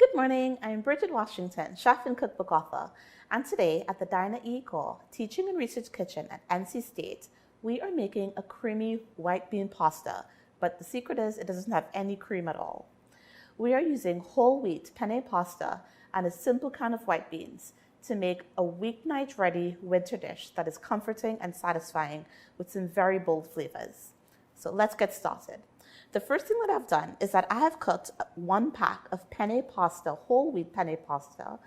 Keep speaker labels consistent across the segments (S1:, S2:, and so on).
S1: Good morning, I'm Bridget Washington, chef and cookbook author, and today at the Dinah E. Core Teaching and Research Kitchen at NC State, we are making a creamy white bean pasta, but the secret is it doesn't have any cream at all. We are using whole wheat penne pasta and a simple can of white beans to make a weeknight ready winter dish that is comforting and satisfying with some very bold flavors. So let's get started. The first thing that I've done is that I have cooked 1 pack of penne pasta, whole wheat penne pasta,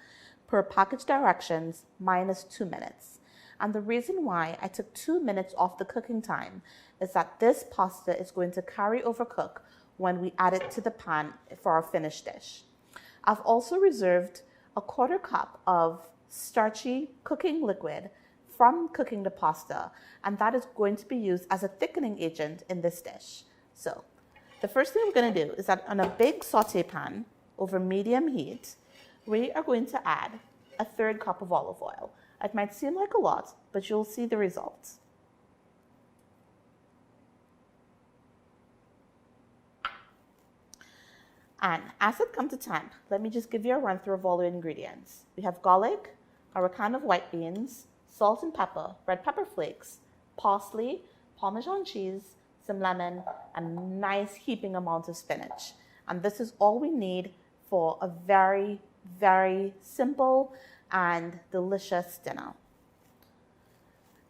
S1: per package directions minus 2 minutes. And the reason why I took 2 minutes off the cooking time is that this pasta is going to carry over cook when we add it to the pan for our finished dish. I've also reserved a 1/4 cup of starchy cooking liquid from cooking the pasta, and that is going to be used as a thickening agent in this dish. So the first thing we're going to do is that on a big saute pan over medium heat, we are going to add a 1/3 cup of olive oil. It might seem like a lot, but you'll see the results. And as it comes to temp, let me just give you a run through of all the ingredients. We have garlic, our can of white beans, salt and pepper, red pepper flakes, parsley, Parmesan cheese, some lemon, and a nice heaping amount of spinach. And this is all we need for a very, very simple and delicious dinner.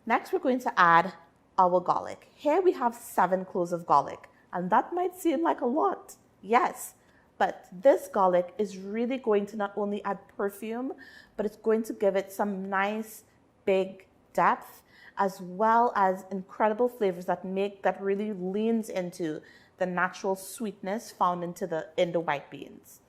S1: Next, we're going to add our garlic. Here we have 7 cloves of garlic, and that might seem like a lot. Yes, but this garlic is really going to not only add perfume, but it's going to give it some nice big depth, as well as incredible flavors that really leans into the natural sweetness found in the white beans.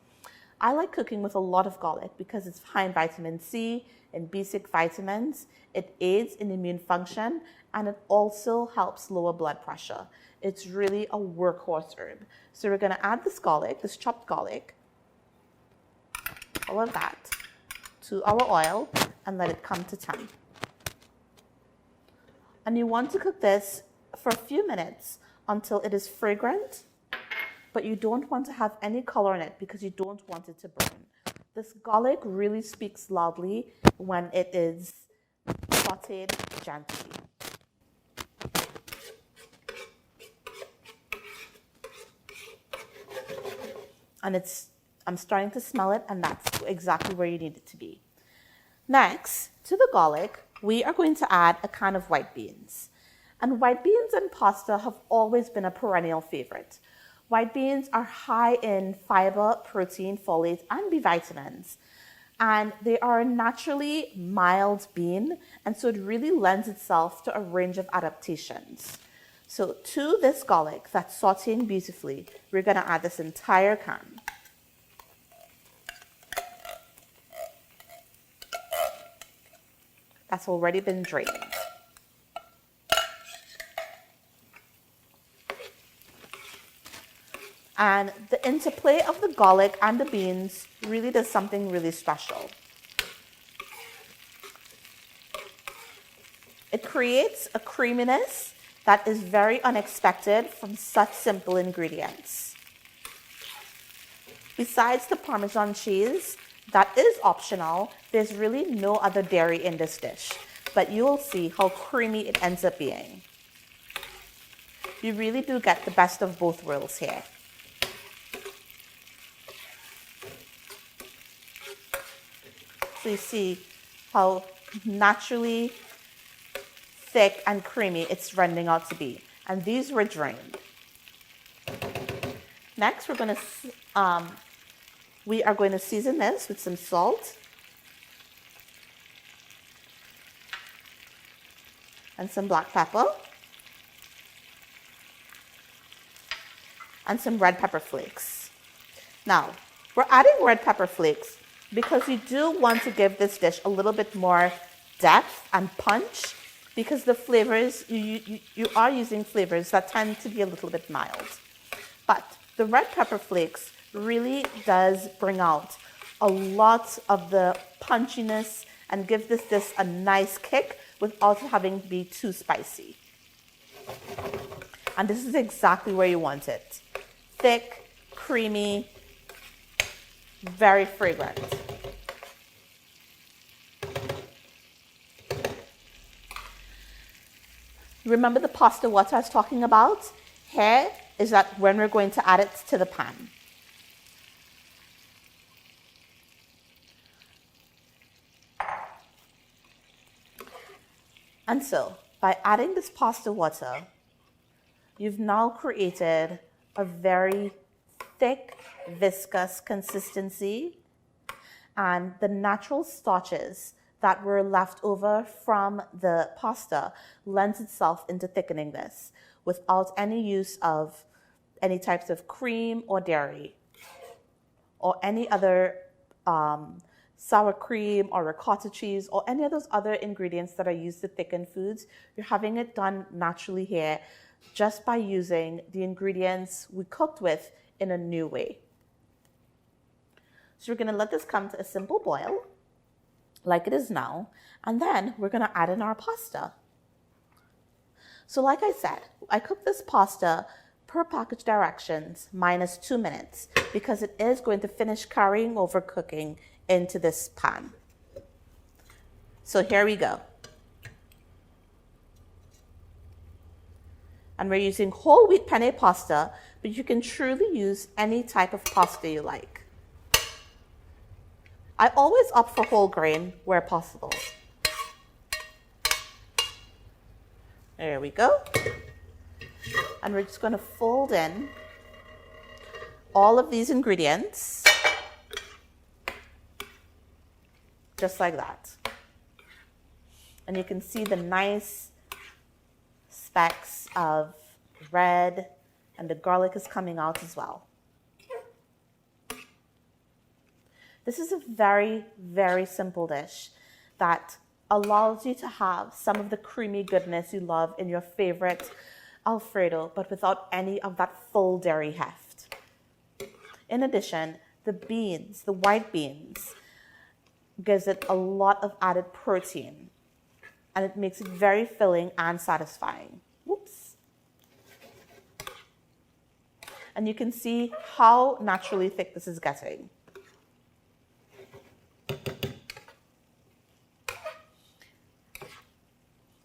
S1: I like cooking with a lot of garlic because it's high in vitamin C and B6 vitamins. It aids in immune function, and it also helps lower blood pressure. It's really a workhorse herb. So we're going to add this garlic, this chopped garlic, all of that, to our oil and let it come to temp. And you want to cook this for a few minutes until it is fragrant, but you don't want to have any color in it because you don't want it to burn. This garlic really speaks loudly when it is sauteed gently. And I'm starting to smell it, and that's exactly where you need it to be. Next, to the garlic, we are going to add a can of white beans. And white beans and pasta have always been a perennial favorite. White beans are high in fiber, protein, folate, and B vitamins. And they are a naturally mild bean, and so it really lends itself to a range of adaptations. So to this garlic that's sauteing beautifully, we're going to add this entire can. That's already been drained. And the interplay of the garlic and the beans really does something really special. It creates a creaminess that is very unexpected from such simple ingredients. Besides the Parmesan cheese, that is optional. There's really no other dairy in this dish, but you will see how creamy it ends up being. You really do get the best of both worlds here. So you see how naturally thick and creamy it's rendering out to be. And these were drained. Next, we are going to season this with some salt and some black pepper and some red pepper flakes. Now, we're adding red pepper flakes because you do want to give this dish a little bit more depth and punch, because the flavors, you are using flavors that tend to be a little bit mild. But the red pepper flakes really does bring out a lot of the punchiness and give this dish a nice kick without having to be too spicy. And this is exactly where you want it. Thick, creamy, Very fragrant. Remember the pasta water I was talking about? Here is that when we're going to add it to the pan. And so, by adding this pasta water, you've now created a very thick, viscous consistency, and the natural starches that were left over from the pasta lends itself into thickening this without any use of any types of cream or dairy or any other sour cream or ricotta cheese or any of those other ingredients that are used to thicken foods. You're having it done naturally here just by using the ingredients we cooked with in a new way. So we're going to let this come to a simple boil like it is now, and then we're going to add in our pasta. So like I said, I cooked this pasta per package directions minus 2 minutes because it is going to finish carrying over cooking into this pan. So here we go. And we're using whole wheat penne pasta, but you can truly use any type of pasta you like. I always opt for whole grain where possible. There we go. And we're just going to fold in all of these ingredients, just like that. And you can see the nice specks of red, and the garlic is coming out as well. This is a very, very simple dish that allows you to have some of the creamy goodness you love in your favorite Alfredo, but without any of that full dairy heft. In addition, the beans, the white beans, gives it a lot of added protein, and it makes it very filling and satisfying. Whoops. And you can see how naturally thick this is getting.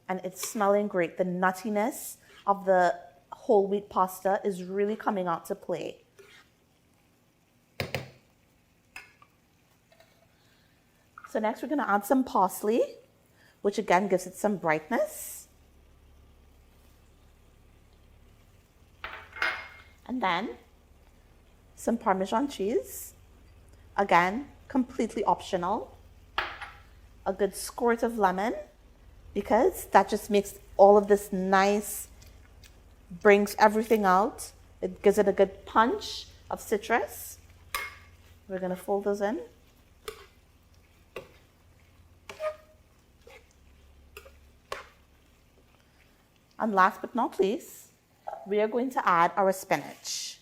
S1: And it's smelling great. The nuttiness of the whole wheat pasta is really coming out to play. So next we're going to add some parsley, which again gives it some brightness. And then some Parmesan cheese. Again, completely optional. A good squirt of lemon, because that just makes all of this nice, brings everything out. It gives it a good punch of citrus. We're going to fold those in. And last but not least, we are going to add our spinach.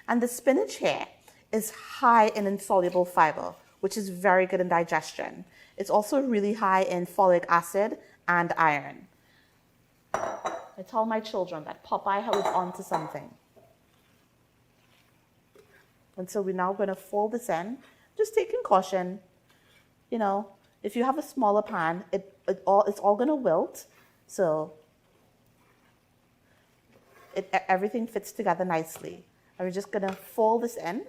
S1: And the spinach here is high in insoluble fiber, which is very good in digestion. It's also really high in folic acid and iron. I tell my children that Popeye was onto something. And so we're now going to fold this in, just taking caution. You know, if you have a smaller pan, it's all going to wilt. So everything fits together nicely. And we're just going to fold this in.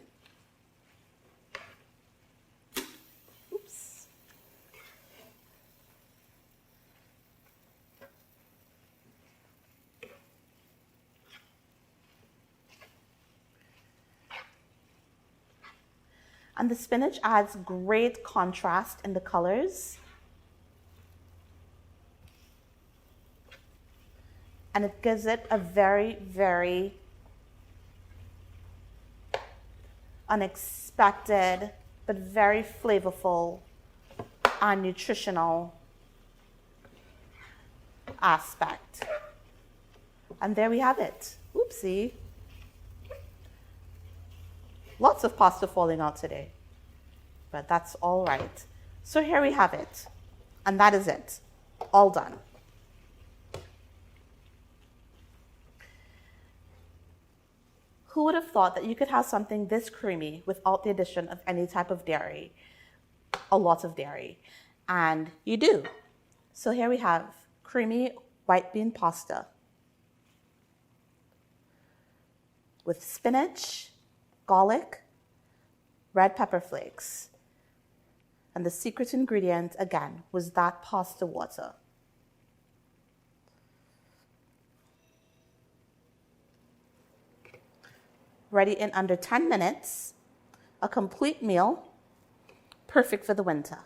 S1: Oops. And the spinach adds great contrast in the colors. And it gives it a very, very unexpected, but very flavorful and nutritional aspect. And there we have it. Oopsie. Lots of pasta falling out today, but that's all right. So here we have it, and that is it, all done. Who would have thought that you could have something this creamy without the addition of any type of dairy, a lot of dairy? And you do. So here we have creamy white bean pasta with spinach, garlic, red pepper flakes. And the secret ingredient, again, was that pasta water. Ready in under 10 minutes, a complete meal, perfect for the winter.